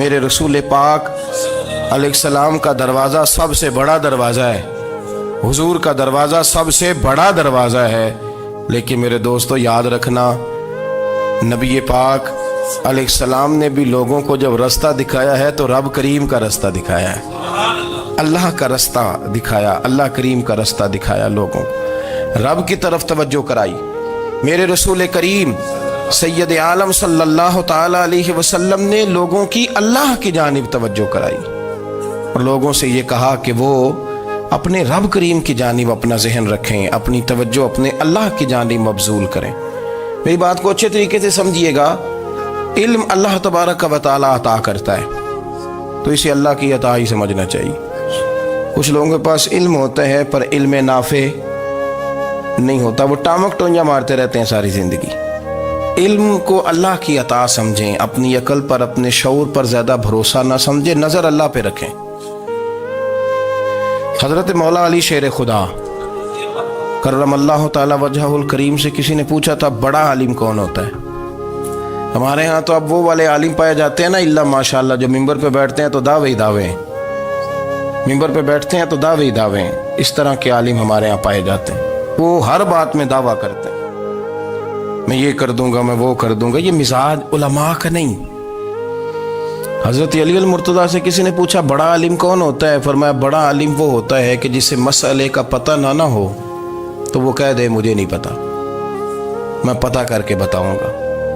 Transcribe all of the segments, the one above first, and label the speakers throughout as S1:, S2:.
S1: میرے رسول پاک علیہ السلام کا دروازہ سب سے بڑا دروازہ ہے، حضور کا دروازہ سب سے بڑا دروازہ ہے، لیکن میرے دوستو یاد رکھنا، نبی پاک علیہ السلام نے بھی لوگوں کو جب رستہ دکھایا ہے تو رب کریم کا رستہ دکھایا ہے، اللہ کا رستہ دکھایا، اللہ کریم کا رستہ دکھایا، لوگوں رب کی طرف توجہ کرائی۔ میرے رسول کریم سید عالم صلی اللہ تعالی علیہ وسلم نے لوگوں کی اللہ کی جانب توجہ کرائی اور لوگوں سے یہ کہا کہ وہ اپنے رب کریم کی جانب اپنا ذہن رکھیں، اپنی توجہ اپنے اللہ کی جانب مبذول کریں۔ میری بات کو اچھے طریقے سے سمجھیے گا، علم اللہ تبارک و تعالی عطا کرتا ہے تو اسے اللہ کی عطا ہی سمجھنا چاہیے۔ کچھ لوگوں کے پاس علم ہوتا ہے پر علم نافع نہیں ہوتا، وہ ٹامک ٹونجا مارتے رہتے ہیں ساری زندگی۔ علم کو اللہ کی عطا سمجھیں، اپنی عقل پر اپنے شعور پر زیادہ بھروسہ نہ سمجھیں، نظر اللہ پہ رکھیں۔ حضرت مولا علی شیر خدا کرم اللہ تعالی وجہہ الکریم سے کسی نے پوچھا تھا بڑا عالم کون ہوتا ہے؟ ہمارے ہاں تو اب وہ والے عالم پائے جاتے ہیں نا اللہ ماشاءاللہ، جو ممبر پہ بیٹھتے ہیں تو دعوے ہی دعوے ہیں، ممبر پہ بیٹھتے ہیں تو دعوے ہی دعوے ہیں، اس طرح کے عالم ہمارے ہاں پائے جاتے ہیں۔ وہ ہر بات میں دعویٰ کرتے ہیں، میں یہ کر دوں گا، میں وہ کر دوں گا۔ یہ مزاج علماء کا نہیں۔ حضرت علی المرتضیٰ سے کسی نے پوچھا بڑا عالم کون ہوتا ہے؟ فرمایا بڑا عالم وہ ہوتا ہے کہ جسے مسئلے کا پتہ نہ ہو تو وہ کہہ دے مجھے نہیں پتا، میں پتہ کر کے بتاؤں گا،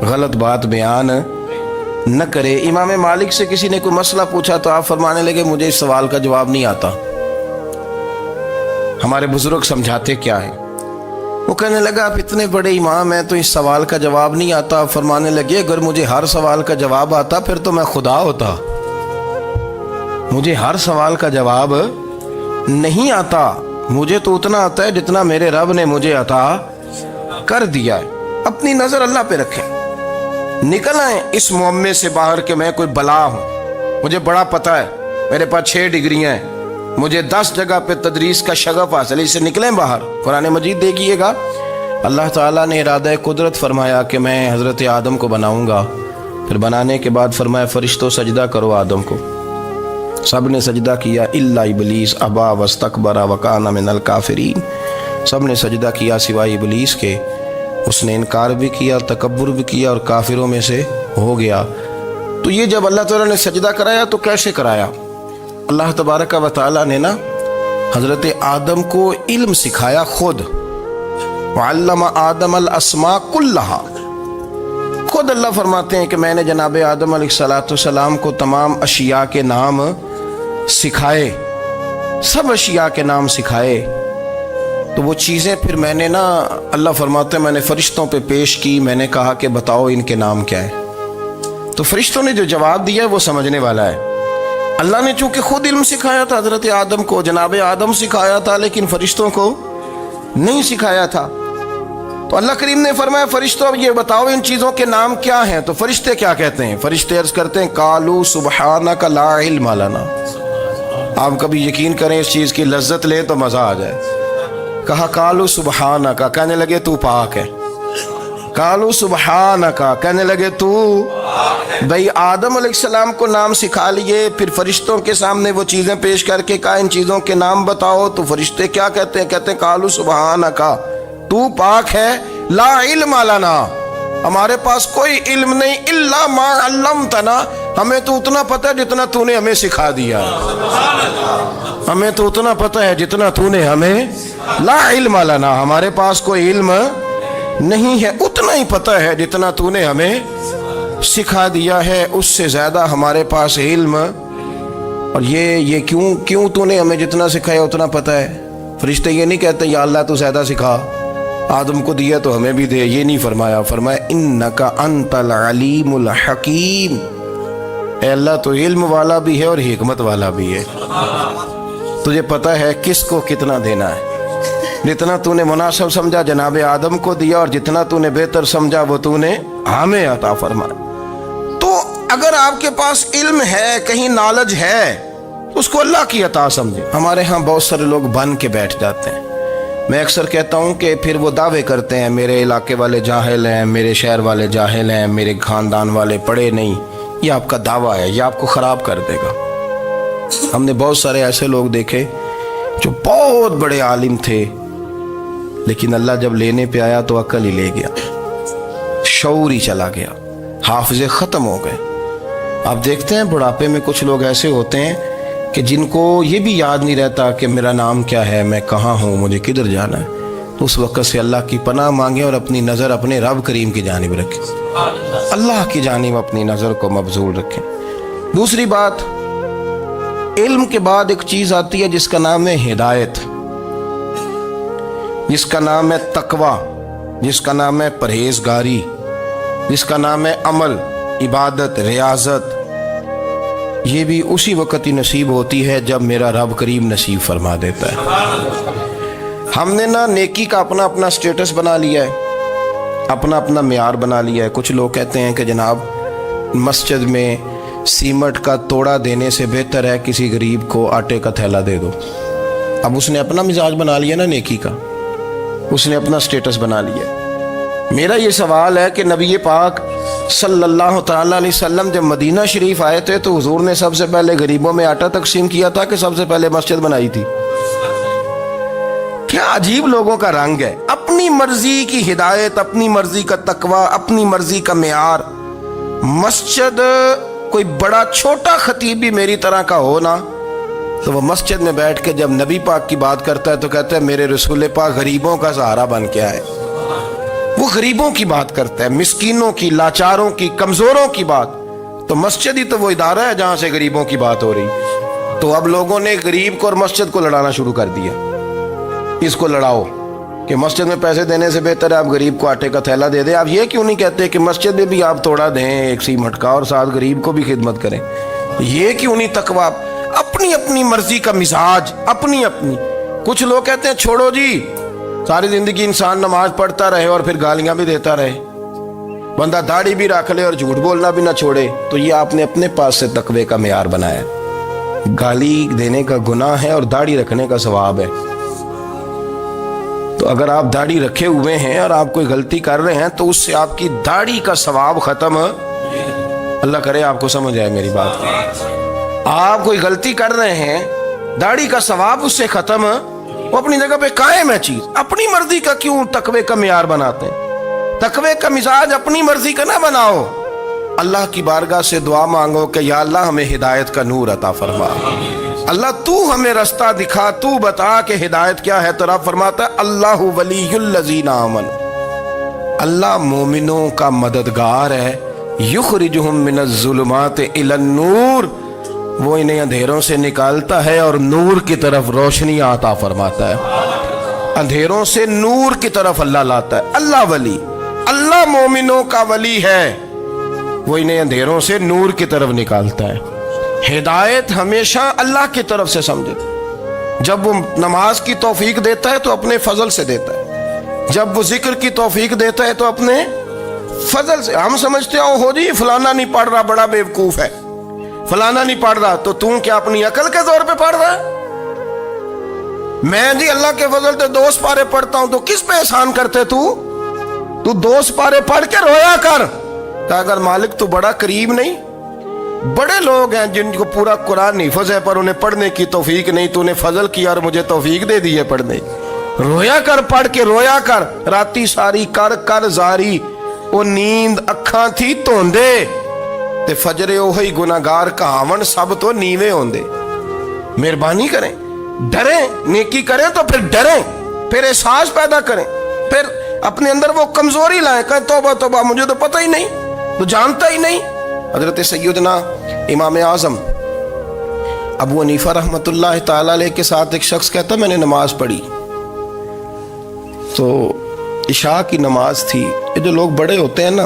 S1: غلط بات بیان نہ کرے۔ امام مالک سے کسی نے کوئی مسئلہ پوچھا تو آپ فرمانے لگے مجھے اس سوال کا جواب نہیں آتا، ہمارے بزرگ سمجھاتے کیا ہیں؟ وہ کہنے لگا آپ اتنے بڑے امام ہیں تو اس سوال کا جواب نہیں آتا۔ فرمانے لگے اگر مجھے ہر سوال کا جواب آتا پھر تو میں خدا ہوتا، مجھے ہر سوال کا جواب نہیں آتا، مجھے تو اتنا آتا ہے جتنا میرے رب نے مجھے عطا کر دیا ہے۔ اپنی نظر اللہ پہ رکھیں، نکل آئیں اس معمے سے باہر کہ میں کوئی بلا ہوں، مجھے بڑا پتہ ہے، میرے پاس 6 ڈگریاں ہیں، مجھے 10 جگہ پہ تدریس کا شغف حاصل ہے، اس سے نکلیں باہر۔ قرآن مجید دیکھیے گا، اللہ تعالیٰ نے ارادہ قدرت فرمایا کہ میں حضرت آدم کو بناؤں گا، پھر بنانے کے بعد فرمایا فرشتوں سجدہ کرو آدم کو، سب نے سجدہ کیا الا ابلیس ابا واستکبر وکان من الکافرین، سب نے سجدہ کیا سوائے ابلیس کے، اس نے انکار بھی کیا، تکبر بھی کیا اور کافروں میں سے ہو گیا۔ تو یہ جب اللہ تعالیٰ نے سجدہ کرایا تو کیسے کرایا؟ اللہ تبارک و تعالیٰ نے نا حضرت آدم کو علم سکھایا خود، وعلم آدم الاسماء کلہا، خود اللہ فرماتے ہیں کہ میں نے جناب آدم علیہ السلام کو تمام اشیاء کے نام سکھائے، سب اشیاء کے نام سکھائے۔ تو وہ چیزیں پھر میں نے نا، اللہ فرماتے ہیں میں نے فرشتوں پہ پیش کی، میں نے کہا کہ بتاؤ ان کے نام کیا ہے، تو فرشتوں نے جو جواب دیا ہے وہ سمجھنے والا ہے۔ اللہ نے چونکہ خود علم سکھایا تھا حضرت آدم کو، جناب آدم سکھایا تھا لیکن فرشتوں کو نہیں سکھایا تھا، تو اللہ کریم نے فرمایا فرشتوں اب یہ بتاؤ ان چیزوں کے نام کیا ہیں؟ تو فرشتے کیا کہتے ہیں؟ فرشتے عرض کرتے ہیں قالوا سبحانک لا علم لنا۔ آپ کبھی یقین کریں اس چیز کی لذت لیں تو مزہ آ جائے۔ کہا قالوا سبحانک، کہنے لگے تو پاک ہے، قالوا سبحانک، کہنے لگے تو بھئی آدم علیہ السلام کو نام سکھا لیے، پھر فرشتوں کے سامنے وہ چیزیں پیش کر کے کہا ان چیزوں کے نام بتاؤ، تو فرشتے کیا کہتے ہیں؟ کہتے ہیں قالوا سبحانک، تو پاک ہے، لا علم لنا، ہمارے پاس کوئی علم نہیں، الا ما علمتنا، ہمیں تو اتنا پتہ ہے جتنا تو نے ہمیں سکھا دیا، ہمیں تو اتنا پتہ ہے جتنا تو نے ہمیں، لا علم لنا، ہمارے پاس کوئی علم نہیں ہے، اتنا ہی پتہ ہے جتنا تو نے ہمیں سکھا دیا ہے، اس سے زیادہ ہمارے پاس علم۔ اور یہ کیوں تو نے ہمیں جتنا سکھایا اتنا پتہ ہے؟ فرشتے یہ نہیں کہتے یا اللہ تو زیادہ سکھا، آدم کو دیا تو ہمیں بھی دے، یہ نہیں فرمایا، فرمایا انک انت العلیم الحکیم، اے اللہ تو علم والا بھی ہے اور حکمت والا بھی ہے، تجھے پتہ ہے کس کو کتنا دینا ہے، جتنا تو نے مناسب سمجھا جناب آدم کو دیا اور جتنا تو نے بہتر سمجھا وہ تو نے ہمیں عطا فرمایا۔ تو اگر آپ کے پاس علم ہے، کہیں نالج ہے، اس کو اللہ کی عطا سمجھے۔ ہمارے ہاں بہت سارے لوگ بن کے بیٹھ جاتے ہیں، میں اکثر کہتا ہوں کہ پھر وہ دعوے کرتے ہیں میرے علاقے والے جاہل ہیں، میرے شہر والے جاہل ہیں، میرے خاندان والے پڑھے نہیں، یہ آپ کا دعویٰ ہے، یہ آپ کو خراب کر دے گا۔ ہم نے بہت سارے ایسے لوگ دیکھے جو بہت بڑے عالم تھے، لیکن اللہ جب لینے پہ آیا تو عقل ہی لے گیا، شعور ہی چلا گیا، حافظے ختم ہو گئے۔ آپ دیکھتے ہیں بڑھاپے میں کچھ لوگ ایسے ہوتے ہیں کہ جن کو یہ بھی یاد نہیں رہتا کہ میرا نام کیا ہے، میں کہاں ہوں، مجھے کدھر جانا ہے۔ تو اس وقت سے اللہ کی پناہ مانگیں اور اپنی نظر اپنے رب کریم کی جانب رکھیں، اللہ کی جانب اپنی نظر کو مبذول رکھیں۔ دوسری بات، علم کے بعد ایک چیز آتی ہے جس کا نام ہے ہدایت، جس کا نام ہے تقویٰ، جس کا نام ہے پرہیزگاری، جس کا نام ہے عمل، عبادت، ریاضت۔ یہ بھی اسی وقت ہی نصیب ہوتی ہے جب میرا رب کریم نصیب فرما دیتا ہے۔ ہم نے نا نیکی کا اپنا اپنا سٹیٹس بنا لیا ہے، اپنا اپنا معیار بنا لیا ہے۔ کچھ لوگ کہتے ہیں کہ جناب مسجد میں سیمٹ کا توڑا دینے سے بہتر ہے کسی غریب کو آٹے کا تھیلا دے دو۔ اب اس نے اپنا مزاج بنا لیا نا نیکی کا، اس نے اپنا سٹیٹس بنا لیا۔ میرا یہ سوال ہے کہ نبی پاک صلی اللہ تعالیٰ علیہ وسلم جب مدینہ شریف آئے تھے تو حضور نے سب سے پہلے غریبوں میں آٹا تقسیم کیا تھا کہ سب سے پہلے مسجد بنائی تھی؟ کیا عجیب لوگوں کا رنگ ہے، اپنی مرضی کی ہدایت، اپنی مرضی کا تقویٰ، اپنی مرضی کا معیار۔ مسجد کوئی بڑا چھوٹا خطیب بھی میری طرح کا ہو نا تو وہ مسجد میں بیٹھ کے جب نبی پاک کی بات کرتا ہے تو کہتا ہے میرے رسول پاک غریبوں کا سہارا بن کے آئے۔ وہ غریبوں کی بات کرتا ہے، مسکینوں کی، لاچاروں کی، کمزوروں کی بات۔ تو مسجد ہی تو وہ ادارہ ہے جہاں سے غریبوں کی بات ہو رہی۔ تو اب لوگوں نے غریب کو اور مسجد کو لڑانا شروع کر دیا، اس کو لڑاؤ کہ مسجد میں پیسے دینے سے بہتر ہے آپ غریب کو آٹے کا تھیلا دے دیں۔ آپ یہ کیوں نہیں کہتے کہ مسجد میں بھی آپ توڑا دیں ایک سیمٹ کا اور ساتھ غریب کو بھی خدمت کریں؟ یہ کیوں نہیں تقویٰ؟ اپنی اپنی مرضی کا مزاج، اپنی اپنی۔ کچھ لوگ کہتے ہیں چھوڑو جی، ساری زندگی انسان نماز پڑھتا رہے اور پھر گالیاں بھی دیتا رہے، بندہ داڑھی بھی رکھ لے اور جھوٹ بولنا بھی نہ چھوڑے۔ تو یہ آپ نے اپنے پاس سے تقوی کا معیار بنایا۔ گالی دینے کا گناہ ہے اور داڑھی رکھنے کا ثواب ہے۔ تو اگر آپ داڑھی رکھے ہوئے ہیں اور آپ کوئی غلطی کر رہے ہیں تو اس سے آپ کی داڑھی کا ثواب ختم، اللہ کرے آپ کو سمجھ آئے میری بات۔ آپ کوئی غلطی کر رہے ہیں، داڑھی کا ثواب اس سے ختم، وہ اپنی جگہ پہ قائم ہے چیز۔ اپنی مرضی کا کیوں تقوی کا معیار بناتے ہیں؟ تقوی کا مزاج اپنی مرضی کا نہ بناؤ۔ اللہ کی بارگاہ سے دعا مانگو کہ یا اللہ ہمیں ہدایت کا نور عطا فرما، اللہ تو ہمیں رستہ دکھا، تو بتا کہ ہدایت کیا ہے۔ تو رب فرماتا ہے اللہ ولی الذین آمنوا، اللہ مومنوں کا مددگار ہے، یخرجہم من الظلمات الی النور، وہ انہیں اندھیروں سے نکالتا ہے اور نور کی طرف روشنی عطا فرماتا ہے۔ اندھیروں سے نور کی طرف اللہ لاتا ہے۔ اللہ ولی، اللہ مومنوں کا ولی ہے، وہ انہیں اندھیروں سے نور کی طرف نکالتا ہے۔ ہدایت ہمیشہ اللہ کی طرف سے سمجھے۔ جب وہ نماز کی توفیق دیتا ہے تو اپنے فضل سے دیتا ہے، جب وہ ذکر کی توفیق دیتا ہے تو اپنے فضل سے۔ ہم سمجھتے ہو جی فلانا نہیں پڑھ رہا بڑا بیوقوف ہے، فلانا نہیں پڑھ رہا، تو تم کیا اپنی عقل کے زور پہ پڑھ رہا ہے؟ میں جی اللہ کے فضل سے 2 سپارے پڑھتا ہوں، تو کس پہ احسان کرتے تو 2 سپارے پڑھ کے رویا کر کہ اگر مالک تو بڑا قریب نہیں۔ بڑے لوگ ہیں جن کو پورا قرآن حفظ ہے پر انہیں پڑھنے کی توفیق نہیں، تو انہیں فضل کیا اور مجھے توفیق دے دی ہے پڑھنے۔ رویا کر، پڑھ کے رویا کر، راتی ساری کر کر زاری، وہ نیند اکھاں تھی توندے تے فجرے اوہی گناہگار کہاون سب تو نیوے ہوندے۔ مہربانی کریں، ڈریں، نیکی کریں تو پھر ڈریں، پھر احساس پیدا کریں، پھر اپنے اندر وہ کمزوری لائیں کہ توبہ توبہ مجھے تو پتہ ہی نہیں، تو جانتا ہی نہیں۔ حضرت سیدنا امام اعظم ابو حنیفہ رحمۃ اللہ تعالی علیہ کے ساتھ ایک شخص کہتا میں نے نماز پڑھی تو عشاء کی نماز تھی۔ یہ جو لوگ بڑے ہوتے ہیں نا،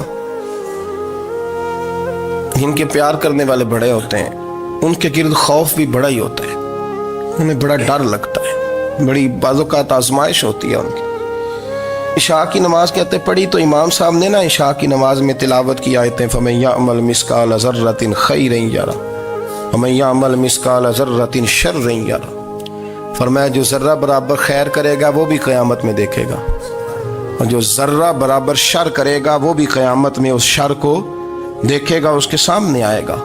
S1: جن کے پیار کرنے والے بڑے ہوتے ہیں، ان کے گرد خوف بھی بڑا ہی ہوتا ہے، انہیں بڑا ڈر لگتا ہے، بڑی بعض اوقات آزمائش ہوتی ہے ان کی۔ عشاء کی نماز کہتے پڑھی تو امام صاحب نے نا عشاء کی نماز میں تلاوت کی آیتیں فَمَن يَعْمَلْ مِثْقَالَ ذَرَّةٍ خَيْرًا يَرَهُ وَمَن يَعْمَلْ مِثْقَالَ ذَرَّةٍ شَرًّا يَرَهُ، فرمایا جو ذرہ برابر خیر کرے گا وہ بھی قیامت میں دیکھے گا، اور جو ذرہ برابر شر کرے گا وہ بھی قیامت میں اس شر کو دیکھے گا اس کے سامنے آئے گا.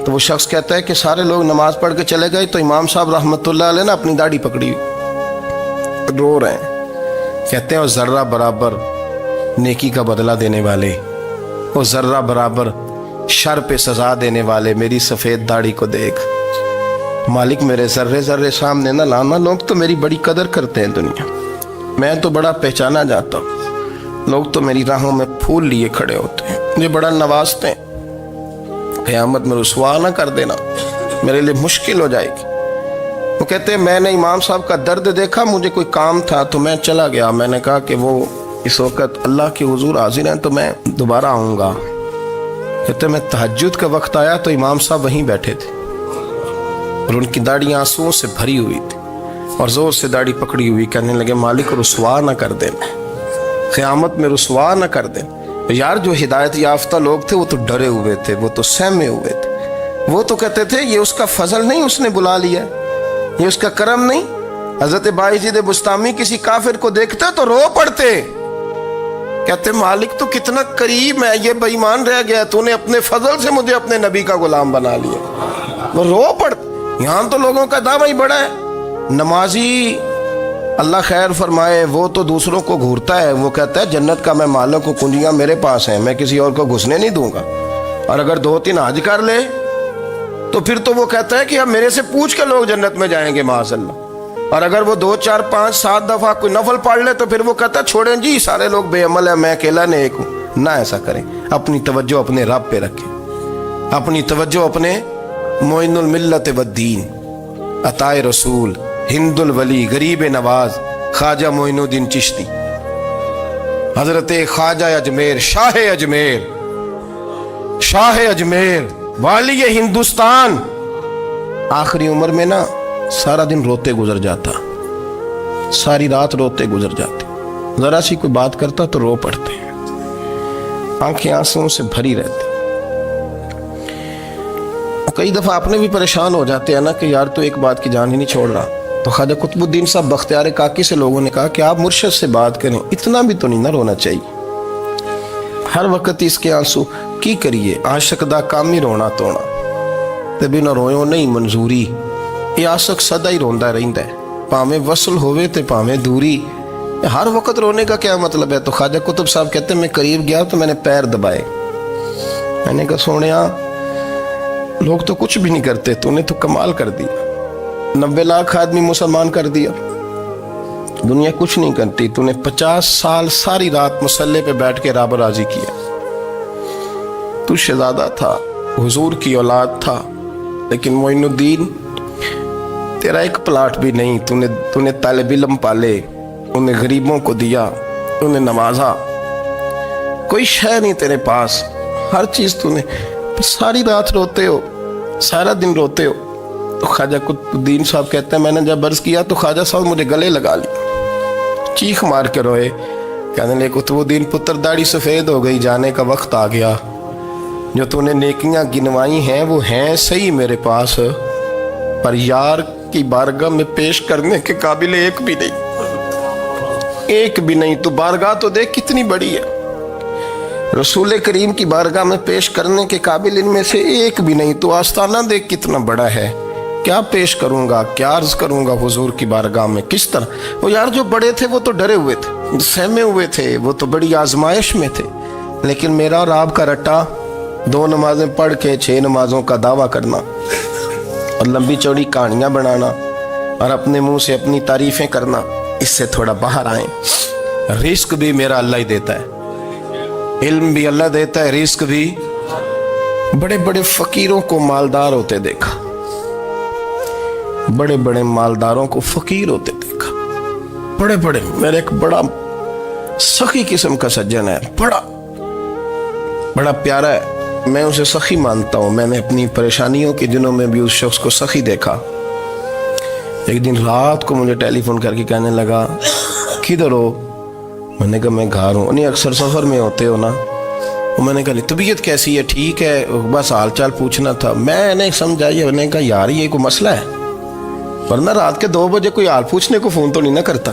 S1: تو وہ شخص کہتا ہے کہ سارے لوگ نماز پڑھ کے چلے گئے تو امام صاحب رحمۃ اللہ علیہ نے اپنی داڑھی پکڑی رو رہے ہیں. کہتے ہیں وہ ذرہ برابر نیکی کا بدلہ دینے والے، وہ ذرہ برابر شر پہ سزا دینے والے میری سفید داڑھی کو دیکھ. مالک میرے ذرے ذرے سامنے نہ لانا، لوگ تو میری بڑی قدر کرتے ہیں دنیا، میں تو بڑا پہچانا جاتا ہوں، لوگ تو میری راہوں میں پھول لیے کھڑے ہوتے ہیں، مجھے بڑا نوازتے ہیں. قیامت میں رسوا نہ کر دینا، میرے لیے مشکل ہو جائے گی. وہ کہتے ہیں میں نے امام صاحب کا درد دیکھا، مجھے کوئی کام تھا تو میں چلا گیا. میں نے کہا کہ وہ اس وقت اللہ کے حضور حاضر ہیں تو میں دوبارہ آؤں گا. کہتے ہیں میں تہجد کا وقت آیا تو امام صاحب وہیں بیٹھے تھے اور ان کی داڑھی آنسوؤں سے بھری ہوئی تھی اور زور سے داڑھی پکڑی ہوئی. کہنے لگے مالک رسوا نہ کر دینا، قیامت میں رسوا نہ کر دینا. یار جو ہدایت یافتہ لوگ تھے وہ تو ڈرے ہوئے تھے، وہ تو سہمے ہوئے تھے، وہ تو کہتے تھے یہ اس کا فضل نہیں، اس نے بلا لیا، یہ اس کا کرم نہیں. حضرت باعزید بستامی کسی کافر کو دیکھتے تو رو پڑتے، کہتے مالک تو کتنا قریب ہے، یہ بے ایمان رہ گیا، تو نے اپنے فضل سے مجھے اپنے نبی کا غلام بنا لیا. وہ رو پڑتے. یہاں تو لوگوں کا دعویٰ ہی بڑا ہے. نمازی اللہ خیر فرمائے وہ تو دوسروں کو گھورتا ہے، وہ کہتا ہے جنت کا میں مالک ہوں، کنجیاں میرے پاس ہیں، میں کسی اور کو گھسنے نہیں دوں گا. اور اگر 2-3 حج کر لے تو پھر تو وہ کہتا ہے کہ اب میرے سے پوچھ کے لوگ جنت میں جائیں گے معاذ اللہ. اور اگر وہ 2 4 5 7 دفعہ کوئی نفل پڑھ لے تو پھر وہ کہتا ہے چھوڑیں جی سارے لوگ بے عمل ہیں، میں اکیلا نیک ہوں. نہ ایسا کریں، اپنی توجہ اپنے رب پہ رکھیں، اپنی توجہ اپنے معین الملت والدین، عطا رسول، ہند الولی، غریب نواز، خواجہ معین الدین چشتی، حضرت خواجہ اجمیر، شاہ اجمیر، والی ہندوستان. آخری عمر میں نا سارا دن روتے گزر جاتا، ساری رات روتے گزر جاتے، ذرا سی کوئی بات کرتا تو رو پڑتے، آنکھیں آنسوں سے بھری رہتی. کئی دفعہ اپنے بھی پریشان ہو جاتے ہیں نا کہ یار تو ایک بات کی جان ہی نہیں چھوڑ رہا. تو خواجہ قطب الدین صاحب بختیار کاکی سے لوگوں نے کہا کہ آپ مرشد سے بات کریں، اتنا بھی تو نہیں نہ رونا چاہیے، ہر وقت اس کے آنسو کی کریے. عاشق دا کام ہی رونا تونا تے بنا رویوں نہیں منظوری. یہ عاشق سدا ہی روندا رہندا ہے، پاویں وصل ہوئے تے پاویں دوری. ہر وقت رونے کا کیا مطلب ہے؟ تو خواجہ قطب صاحب کہتے ہیں میں قریب گیا تو میں نے پیر دبائے، میں نے کہا سونیا لوگ تو کچھ بھی نہیں کرتے، تو نے تو کمال کر دیا، 90 لاکھ آدمی مسلمان کر دیا، دنیا کچھ نہیں کرتی، تو نے 50 سال ساری رات مصلے پہ بیٹھ کے رب راضی کیا. تو شہزادہ تھا، حضور کی اولاد تھا، لیکن معین الدین تیرا ایک پلاٹ بھی نہیں، تو نے طالب علم پالے، انہیں غریبوں کو دیا، انہیں نوازا، کوئی شے نہیں تیرے پاس، ہر چیز تو نے، ساری رات روتے ہو، سارا دن روتے ہو. تو خواجہ قطب الدین صاحب کہتے ہیں میں نے جب عرض کیا تو خواجہ صاحب مجھے گلے لگا لی، چیخ مار کے روئے، کہنے لگے قطب الدین پتر داڑھی سفید ہو گئی، جانے کا وقت آ گیا، جو تو نے نیکیاں گنوائی ہیں وہ ہیں صحیح میرے پاس، پر یار کی بارگاہ میں پیش کرنے کے قابل ایک بھی نہیں. تو بارگاہ تو دیکھ کتنی بڑی ہے، رسول کریم کی بارگاہ میں پیش کرنے کے قابل ان میں سے ایک بھی نہیں. تو آستانہ دیکھ کتنا بڑا ہے، کیا پیش کروں گا، کیا عرض کروں گا حضور کی بارگاہ میں، کس طرح. وہ یار جو بڑے تھے وہ تو ڈرے ہوئے تھے، سہمے ہوئے تھے، وہ تو بڑی آزمائش میں تھے، لیکن میرا اور آپ کا رٹا 2 نمازیں پڑھ کے 6 نمازوں کا دعویٰ کرنا اور لمبی چوڑی کہانیاں بنانا اور اپنے منہ سے اپنی تعریفیں کرنا، اس سے تھوڑا باہر آئیں. رزق بھی میرا اللہ ہی دیتا ہے، علم بھی اللہ دیتا ہے، رزق بھی. بڑے بڑے فقیروں کو مالدار ہوتے دیکھا، بڑے بڑے مالداروں کو فقیر ہوتے دیکھا، بڑے بڑے. میرے ایک بڑا سخی قسم کا سجن ہے، بڑا پیارا ہے، میں اسے سخی مانتا ہوں. میں نے اپنی پریشانیوں کے دنوں میں بھی اس شخص کو سخی دیکھا. ایک دن رات کو مجھے ٹیلی فون کر کے کہنے لگا کدھر ہو؟ میں نے کہا میں گھر ہوں. نہیں اکثر سفر میں ہوتے ہو نا؟ میں نے کہا طبیعت کیسی ہے؟ ٹھیک ہے، بس حال چال پوچھنا تھا. میں نے سمجھائی، میں نے کہا یار یہ کوئی مسئلہ ہے، ورنہ رات کے 2 بجے کوئی حال پوچھنے کو فون تو نہیں نہ کرتا.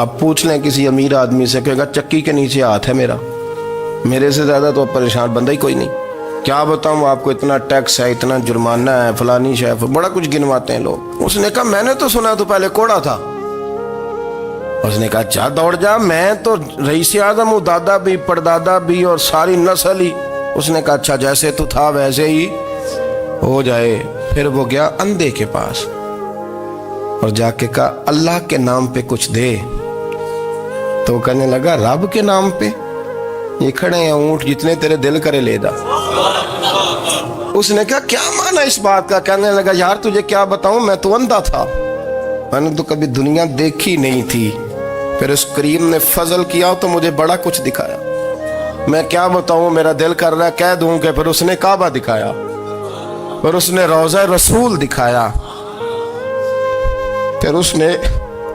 S1: اب پوچھ لیں کسی امیر آدمی سے، کہے گا چکی کے نیچے ہاتھ ہے میرا، میرے سے زیادہ تو اب پریشان بندہ ہی کوئی نہیں۔ کیا بتاؤں آپ کو، اتنا ٹیکس ہے، اتنا جرمانہ ہے، فلانی شے، بڑا کچھ گنواتے ہیں لوگ۔ اس نے کہا میں نے تو سنا تو پہلے کوڑا تھا۔ اس نے کہا جا دوڑ جا، میں تو رئیس اعظم ہوں، دادا بھی پردادا بھی اور ساری نسل ہی۔ اس نے کہا اچھا جیسے تو تھا ویسے ہی ہو جائے۔ پھر وہ گیا اندھے کے پاس اور جا کے کہا اللہ کے نام پہ کچھ دے۔ تو کہنے لگا رب کے نام پہ؟ یہ کھڑے ہیں اونٹ جتنے تیرے دل کرے لے دا۔ اس نے کہا کیا معنی اس بات کا؟ کہنے لگا یار تجھے کیا بتاؤں، میں تو اندھا تھا، میں نے تو کبھی دنیا دیکھی نہیں تھی، پھر اس کریم نے فضل کیا تو مجھے بڑا کچھ دکھایا۔ میں کیا بتاؤں، میرا دل کر رہا ہے کہہ دوں کہ پھر اس نے کعبہ دکھایا، پھر اس نے روضہ رسول دکھایا، پھر اس نے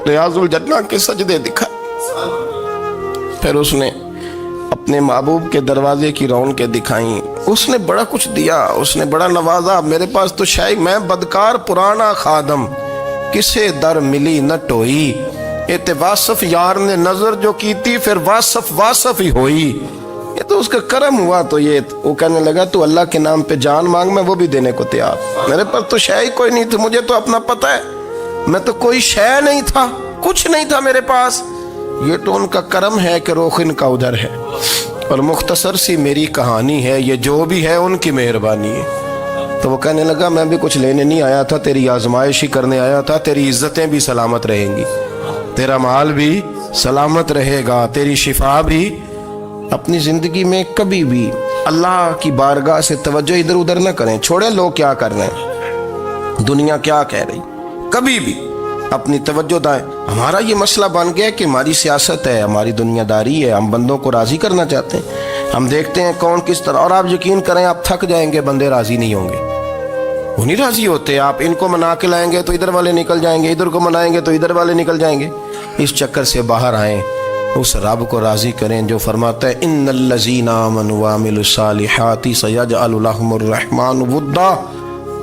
S1: ریاض الجنہ کے سجدے دکھائے، پھر اس نے اپنے محبوب کے دروازے کی رونقیں دکھائیں۔ اس نے بڑا کچھ دیا، اس نے بڑا نوازا۔ میرے پاس تو شاید میں بدکار پرانا خادم، کسے در ملی نہ ٹوئی، ایت واصف یار نے نظر جو کی تھی، پھر واصف ہی ہوئی۔ یہ تو اس کا کرم ہوا۔ تو یہ وہ کہنے لگا تو اللہ کے نام پہ جان مانگ، میں وہ بھی دینے کو تیار۔ میرے پاس تو شے کوئی نہیں تھی، مجھے تو اپنا پتہ ہے، میں تو کوئی شے نہیں تھا، کچھ نہیں تھا میرے پاس۔ یہ تو ان کا کرم ہے کہ رخ ان کا ادھر ہے، اور مختصر سی میری کہانی ہے، یہ جو بھی ہے ان کی مہربانی ہے۔ تو وہ کہنے لگا میں بھی کچھ لینے نہیں آیا تھا، تیری آزمائش ہی کرنے آیا تھا، تیری عزتیں بھی سلامت رہیں گی، تیرا مال بھی سلامت رہے گا، تیری شفا بھی۔ اپنی زندگی میں کبھی بھی اللہ کی بارگاہ سے توجہ ادھر ادھر نہ کریں، چھوڑیں لوگ کیا کر رہے ہیں، دنیا کیا کہہ رہی، کبھی بھی اپنی توجہ دائیں۔ ہمارا یہ مسئلہ بن گیا کہ ہماری سیاست ہے، ہماری دنیا داری ہے، ہم بندوں کو راضی کرنا چاہتے ہیں، ہم دیکھتے ہیں کون کس طرح، اور آپ یقین کریں آپ تھک جائیں گے، بندے راضی نہیں ہوں گے، وہ نہیں راضی ہوتے۔ آپ ان کو منا کے لائیں گے تو ادھر والے نکل جائیں گے، ادھر کو منائیں گے تو ادھر والے نکل جائیں گے۔ اس چکر سے باہر آئیں، اس رب کو راضی کریں جو فرماتا ہے ان الذین آمنوا وعملوا الصالحات سیجعل لهم الرحمن ودا۔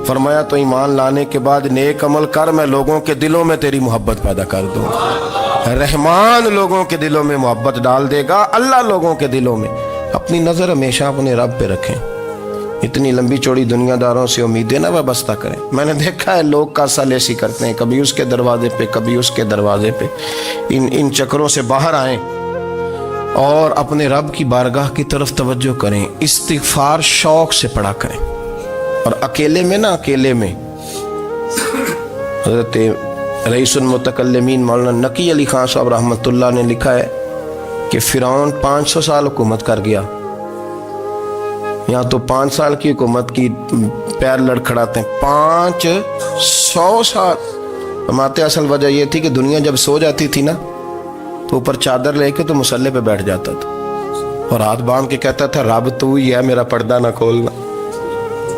S1: فرمایا تو ایمان لانے کے بعد نیک عمل کر، میں لوگوں کے دلوں میں تیری محبت پیدا کر دوں گا۔ رحمان لوگوں کے دلوں میں محبت ڈال دے گا، اللہ لوگوں کے دلوں میں۔ اپنی نظر ہمیشہ اپنے رب پہ رکھیں، اتنی لمبی چوڑی دنیا داروں سے امیدیں نہ وابستہ کریں۔ میں نے دیکھا ہے لوگ کاسا لیسی کرتے ہیں، کبھی اس کے دروازے پہ کبھی اس کے دروازے پہ۔ ان چکروں سے باہر آئیں اور اپنے رب کی بارگاہ کی طرف توجہ کریں، استغفار شوق سے پڑھا کریں، اور اکیلے میں نہ، اکیلے میں۔ حضرت رئیس المتکلمین مولانا نقی علی خان صاحب رحمۃ اللہ نے لکھا ہے کہ فرعون 500 سال حکومت کر گیا، یہاں تو 5 سال کی حکومت کی پیر لڑکھڑاتے ہیں، 500 سال۔ فرماتے اصل وجہ یہ تھی کہ دنیا جب سو جاتی تھی نا تو اوپر چادر لے کے تو مصلے پہ بیٹھ جاتا تھا اور ہاتھ باندھ کے کہتا تھا رب تو ہی ہے، میرا پردہ نہ کھولنا،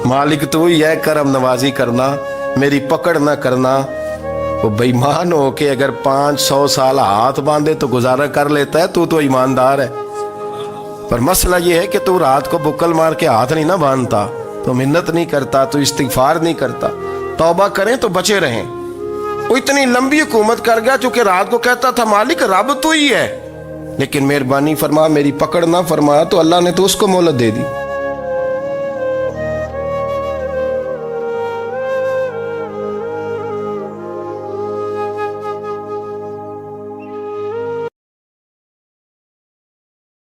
S1: مالک تو ہی ہے، کرم نوازی کرنا، میری پکڑ نہ کرنا۔ وہ بے ایمان ہو کے اگر 500 سال ہاتھ باندھے تو گزارا کر لیتا ہے، تو ایماندار ہے۔ پر مسئلہ یہ ہے کہ تو رات کو بکل مار کے ہاتھ نہیں نہ باندھتا، تو منت نہیں کرتا، تو استغفار نہیں کرتا۔ توبہ کریں تو بچے رہیں۔ وہ اتنی لمبی حکومت کر گیا چونکہ رات کو کہتا تھا مالک رب تو ہی ہے، لیکن مہربانی فرما، میری پکڑ نہ فرمایا تو اللہ نے تو اس کو مہلت دے دی۔